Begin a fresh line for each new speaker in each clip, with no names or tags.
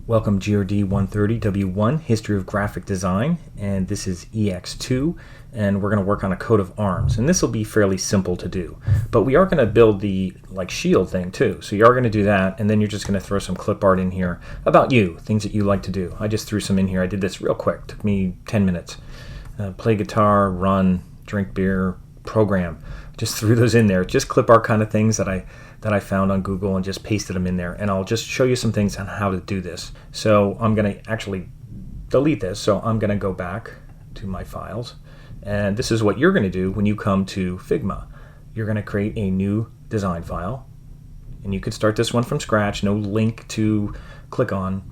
Welcome GRD 130 W1, History of Graphic Design, and this is ex2, and we're going to work on a coat of arms, and this will be fairly simple to do, but we are going to build the shield thing too, so you are going to do that, and then you're just going to throw some clip art in here about you, things that you like to do. I just threw some in here. I did this real quick, took me 10 minutes. Play guitar, run, drink beer, program. Just threw those in there, just clip art kind of things that I found on Google and just pasted them in there. And I'll just show you some things on how to do this. So I'm going to actually delete this. So I'm going to go back to my files. And this is what you're going to do when you come to Figma. You're going to create a new design file. And you could start this one from scratch, no link to click on.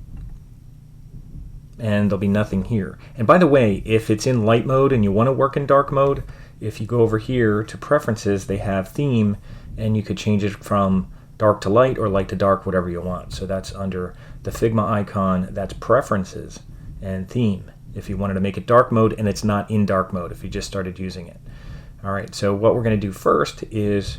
And there'll be nothing here. And by the way, if it's in light mode and you want to work in dark mode, if you go over here to preferences, they have theme, and you could change it from dark to light or light to dark, whatever you want. So that's under the Figma icon, that's preferences and theme if you wanted to make it dark mode, and it's not in dark mode if you just started using it. All right, so what we're going to do first is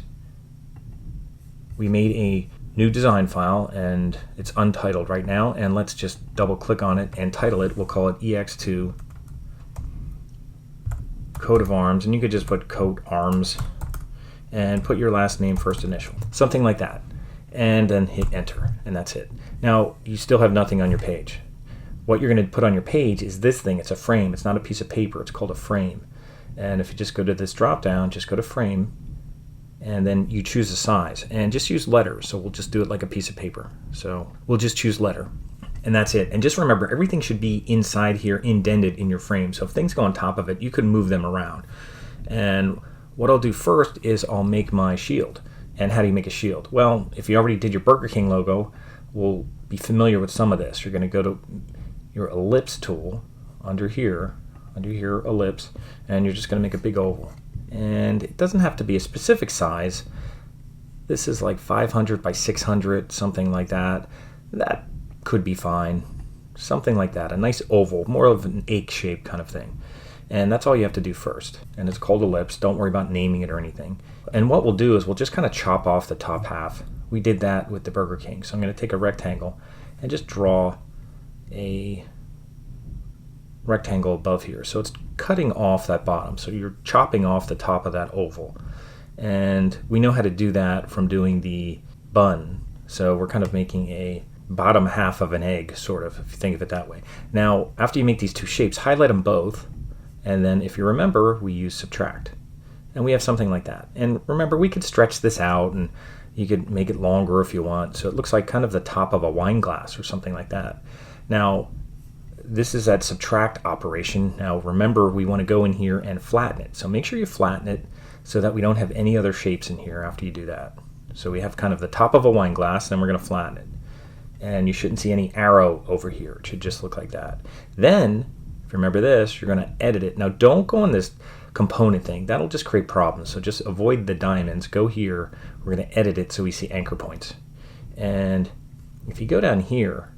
we made a new design file, and it's untitled right now, and let's just double click on it and title it. We'll call it ex2 coat of arms, and you could just put coat arms and put your last name, first initial, something like that, and then hit enter, and that's it. Now you still have nothing on your page. What you're going to put on your page is this thing. It's a frame. It's not a piece of paper. It's called a frame. And if you just go to this drop down, just go to frame, and then you choose a size, and just use letters. So we'll just do it like a piece of paper. So we'll just choose letter, and that's it. And just remember, everything should be inside here, indented in your frame. So if things go on top of it, you can move them around. And what I'll do first is I'll make my shield. And how do you make a shield? Well, if you already did your Burger King logo, we'll be familiar with some of this. You're going to go to your ellipse tool under here, ellipse, and you're just going to make a big oval. And it doesn't have to be a specific size. This is like 500 by 600, something like that. That could be fine. Something like that, a nice oval, more of an egg shape kind of thing. And that's all you have to do first. And it's called ellipse. Don't worry about naming it or anything. And what we'll do is we'll just kind of chop off the top half. We did that with the Burger King. So I'm going to take a rectangle and just draw a rectangle above here. So it's cutting off that bottom. So you're chopping off the top of that oval. And we know how to do that from doing the bun. So we're kind of making a bottom half of an egg, sort of, if you think of it that way. Now, after you make these two shapes, highlight them both. And then if you remember, we use subtract. And we have something like that. And remember, we could stretch this out, and you could make it longer if you want. So it looks like kind of the top of a wine glass or something like that. Now, this is that subtract operation. Now, remember, we want to go in here and flatten it. So make sure you flatten it so that we don't have any other shapes in here after you do that. So we have kind of the top of a wine glass, and then we're going to flatten it. And you shouldn't see any arrow over here. It should just look like that. Then, if you remember this, you're going to edit it. Now, don't go on this component thing. That'll just create problems. So just avoid the diamonds. Go here. We're going to edit it so we see anchor points. And if you go down here,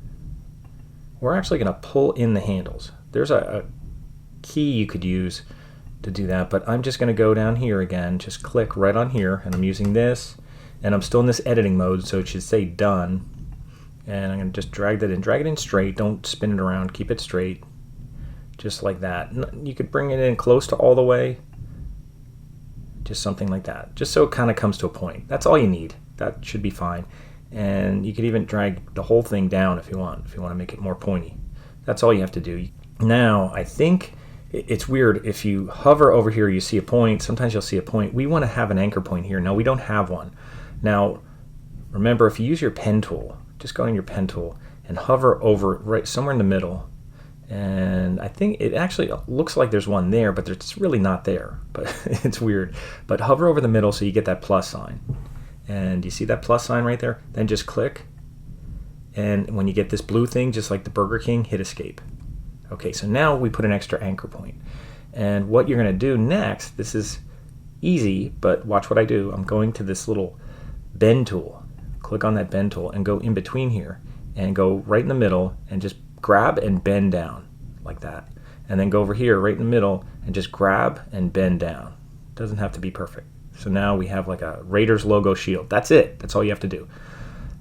we're actually going to pull in the handles. There's a key you could use to do that, but I'm just going to go down here again. Just click right on here, and I'm using this, and I'm still in this editing mode, so it should say done. And I'm going to just drag that in. Drag it in straight. Don't spin it around. Keep it straight. Just like that. You could bring it in close to all the way. Just something like that. Just so it kind of comes to a point. That's all you need. That should be fine. And you could even drag the whole thing down if you want to make it more pointy. That's all you have to do. Now, I think it's weird. If you hover over here, you see a point. Sometimes you'll see a point. We want to have an anchor point here. No, we don't have one. Now, remember, if you use your pen tool, just go on your pen tool and hover over right somewhere in the middle. And I think it actually looks like there's one there, but it's really not there. But it's weird. But hover over the middle so you get that plus sign. And you see that plus sign right there? Then just click. And when you get this blue thing, just like the Burger King, hit escape. Okay, so now we put an extra anchor point. And what you're going to do next, this is easy, but watch what I do. I'm going to this little bend tool. Click on that bend tool and go in between here and go right in the middle and just grab and bend down like that. And then go over here right in the middle and just grab and bend down. Doesn't have to be perfect. So now we have like a Raiders logo shield. That's it. That's all you have to do.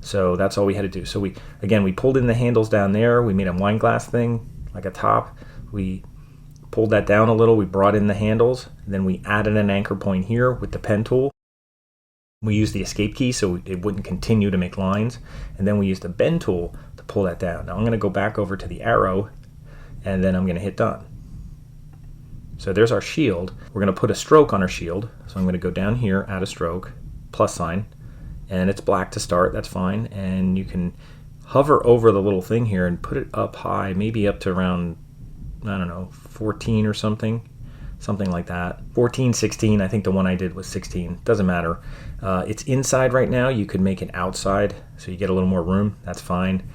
So that's all we had to do. So we pulled in the handles down there. We made a wine glass thing, like a top. We pulled that down a little. We brought in the handles. Then we added an anchor point here with the pen tool. We used the escape key so it wouldn't continue to make lines. And then we used the bend tool to pull that down. Now I'm going to go back over to the arrow, and then I'm going to hit done. So there's our shield. We're going to put a stroke on our shield. So I'm going to go down here, add a stroke, plus sign. And it's black to start, that's fine. And you can hover over the little thing here and put it up high, maybe up to around, I don't know, 14 or something like that. 14, 16, I think the one I did was 16, doesn't matter. It's inside right now. You could make it outside so you get a little more room, that's fine.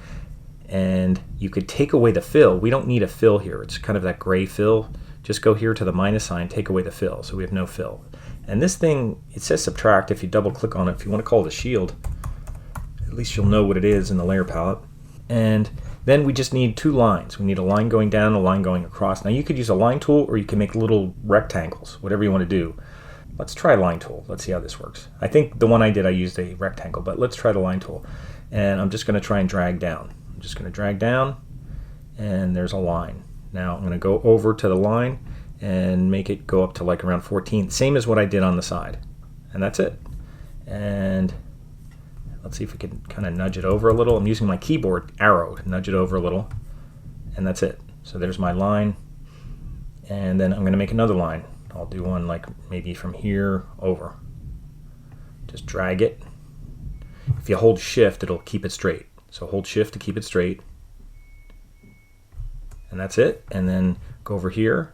And you could take away the fill. We don't need a fill here, it's kind of that gray fill. Just go here to the minus sign, take away the fill, so we have no fill. And this thing, it says subtract. If you double click on it, if you want to call it a shield, at least you'll know what it is in the layer palette. And then we just need 2 lines. We need a line going down, a line going across. Now you could use a line tool, or you can make little rectangles, whatever you want to do. Let's try line tool. Let's see how this works. I think the one I did, I used a rectangle, but let's try the line tool. And I'm just going to try and drag down. I'm just going to drag down, and there's a line. Now I'm going to go over to the line and make it go up to like around 14, same as what I did on the side. And that's it. And let's see if we can kind of nudge it over a little. I'm using my keyboard arrow to nudge it over a little. And that's it. So there's my line. And then I'm going to make another line. I'll do one like maybe from here over. Just drag it. If you hold shift, it'll keep it straight. So hold shift to keep it straight. And that's it. And then go over here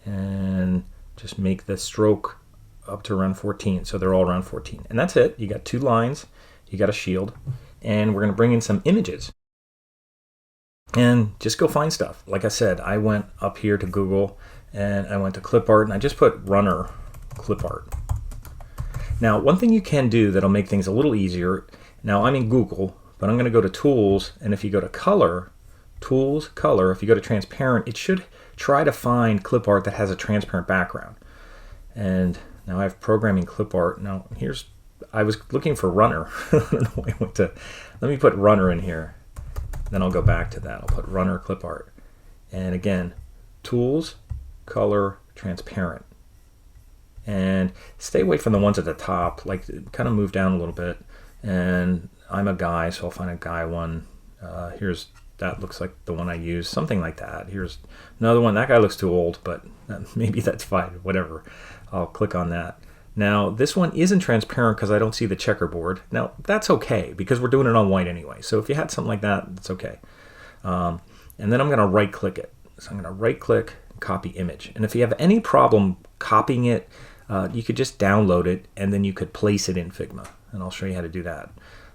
and just make the stroke up to around 14. So they're all around 14. And that's it. You got 2 lines, you got a shield, and we're going to bring in some images. And just go find stuff. Like I said, I went up here to Google and I went to clip art, and I just put runner clip art. Now, one thing you can do that'll make things a little easier, now I'm in Google, but I'm going to go to tools, and if you go to color, tools, color, if you go to transparent, it should try to find clip art that has a transparent background. And now I have programming clip art. Now I was looking for runner. I don't know why I went to, let me put runner in here. Then I'll go back to that. I'll put runner clip art. And again, tools, color, transparent. And stay away from the ones at the top, like kind of move down a little bit. And I'm a guy, so I'll find a guy one. That looks like the one I used, something like that. Here's another one. That guy looks too old, but maybe that's fine, whatever. I'll click on that. Now, this one isn't transparent because I don't see the checkerboard. Now, that's okay because we're doing it on white anyway. So if you had something like that, it's okay. And then I'm going to right-click it. So I'm going to right-click, copy image. And if you have any problem copying it, you could just download it, and then you could place it in Figma. And I'll show you how to do that.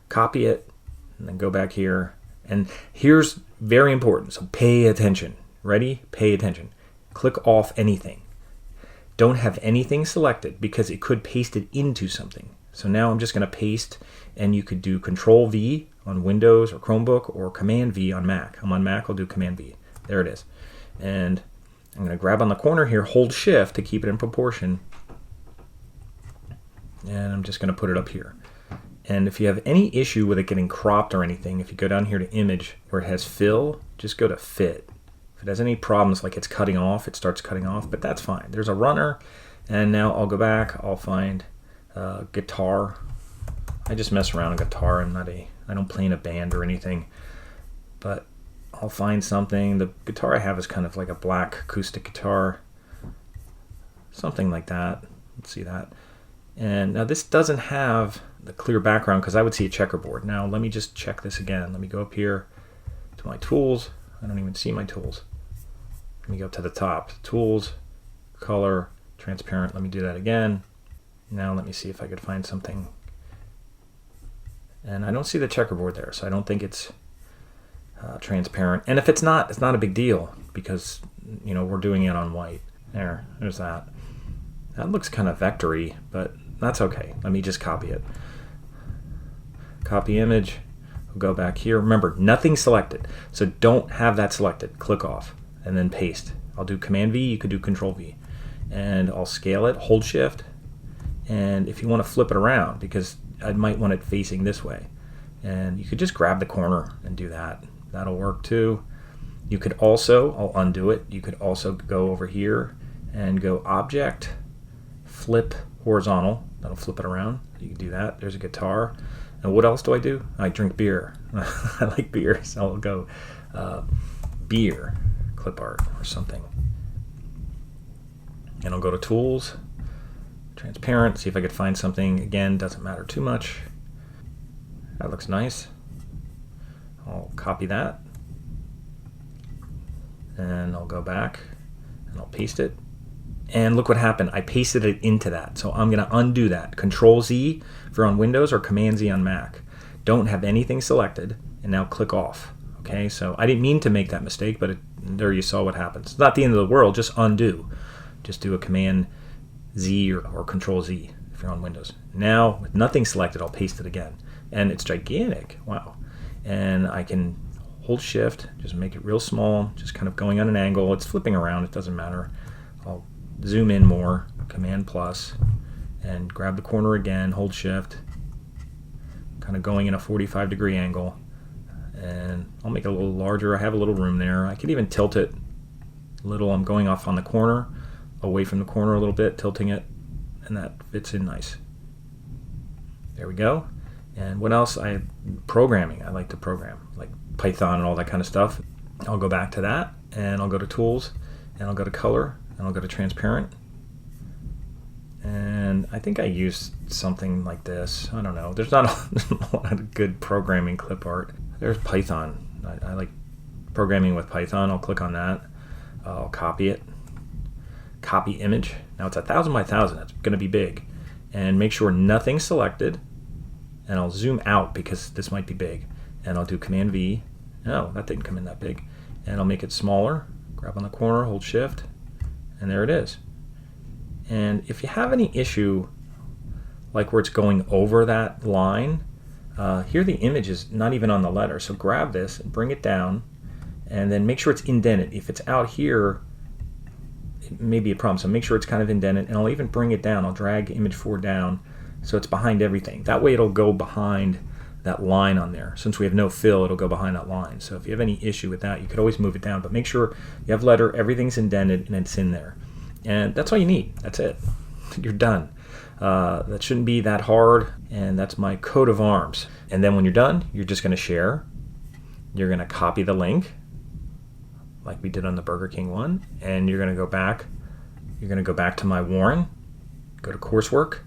Copy it, and then go back here. And here's very important, so pay attention. Ready? Pay attention. Click off anything. Don't have anything selected because it could paste it into something. So now I'm just going to paste, and you could do Control V on Windows or Chromebook or Command V on Mac. I'm on Mac, I'll do Command V. There it is. And I'm going to grab on the corner here, hold Shift to keep it in proportion. And I'm just going to put it up here. And if you have any issue with it getting cropped or anything, if you go down here to image where it has fill, just go to fit. If it has any problems like it's cutting off, it starts cutting off, but that's fine. There's a runner, and now I'll go back, I'll find guitar. I just mess around with guitar. I don't play in a band or anything, but I'll find something. The guitar I have is kind of like a black acoustic guitar, something like that. Let's see that. And now this doesn't have the clear background because I would see a checkerboard. Now let me just check this again. Let me go up here to my tools. I don't even see my tools. Let me go up to the top. Tools, color, transparent. Let me do that again. Now let me see if I could find something. And I don't see the checkerboard there, so I don't think it's transparent. And if it's not a big deal because we're doing it on white. There's that. That looks kind of vectory, but that's okay. Let me just copy it. Copy image. We'll go back here. Remember, nothing selected. So don't have that selected. Click off and then paste. I'll do Command V. You could do Control V. And I'll scale it. Hold Shift. And if you want to flip it around, because I might want it facing this way, And you could just grab the corner and do that. That'll work too. You could also, I'll undo it, you could also go over here and go Object, Flip Horizontal. That'll flip it around. You can do that. There's a guitar. And what else do I do? I drink beer. I like beer, so I'll go beer, clip art or something. And I'll go to Tools, Transparent, see if I could find something. Again, doesn't matter too much. That looks nice. I'll copy that. And I'll go back and I'll paste it. And look what happened. I pasted it into that. So I'm going to undo that. Control Z if you're on Windows or Command Z on Mac. Don't have anything selected. And now click off. Okay, so I didn't mean to make that mistake, but there you saw what happens. It's not the end of the world. Just undo. Just do a Command Z or Control Z if you're on Windows. Now, with nothing selected, I'll paste it again. And it's gigantic. Wow. And I can hold Shift, just make it real small, just kind of going on an angle. It's flipping around. It doesn't matter. I'll zoom in more, Command plus, and grab the corner again, hold Shift, kind of going in a 45-degree angle. And I'll make it a little larger. I have a little room there. I could even tilt it a little. I'm going off on the corner, away from the corner a little bit, tilting it, and that fits in nice. There we go. And what else? Programming. I like to program, like Python and all that kind of stuff. I'll go back to that, and I'll go to Tools, and I'll go to Color, and I'll go to Transparent. And I think I used something like this. I don't know. There's not a lot of good programming clip art. There's Python. I like programming with Python. I'll click on that. I'll copy it. Copy image. Now it's 1,000 by 1,000. It's going to be big. And make sure nothing's selected. And I'll zoom out because this might be big. And I'll do Command V. No, that didn't come in that big. And I'll make it smaller. Grab on the corner, hold Shift, and there it is. And if you have any issue, like where it's going over that line, here the image is not even on the letter. So grab this and bring it down, and then make sure it's indented. If it's out here, it may be a problem. So make sure it's kind of indented, and I'll even bring it down. I'll drag image 4 down so it's behind everything. That way it'll go behind that line on there. Since we have no fill, it'll go behind that line. So if you have any issue with that, you could always move it down, but make sure you have letter, everything's indented, and it's in there. And that's all you need. That's it. You're done. That shouldn't be that hard, and that's my coat of arms. And then when you're done, you're just going to share. You're going to copy the link, like we did on the Burger King one, and you're going to go back. You're going to go back to my Warren, go to Coursework,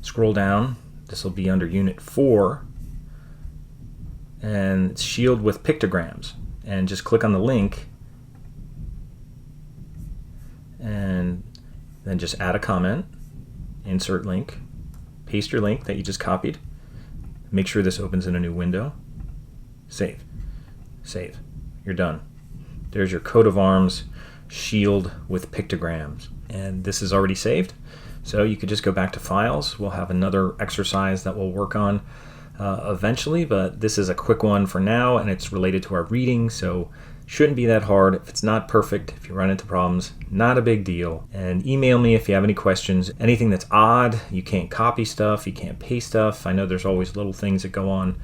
scroll down. This will be under Unit 4, and it's Shield with Pictograms. And just click on the link, and then just add a comment, insert link, paste your link that you just copied. Make sure this opens in a new window. Save. Save. You're done. There's your coat of arms shield with pictograms. And this is already saved. So you could just go back to files. We'll have another exercise that we'll work on eventually, but this is a quick one for now, and it's related to our reading, so shouldn't be that hard. If it's not perfect, if you run into problems, not a big deal. And email me if you have any questions. Anything that's odd, you can't copy stuff, you can't paste stuff. I know there's always little things that go on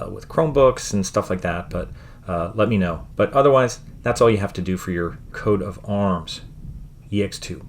with Chromebooks and stuff like that, but let me know. But otherwise, that's all you have to do for your coat of arms, ex2.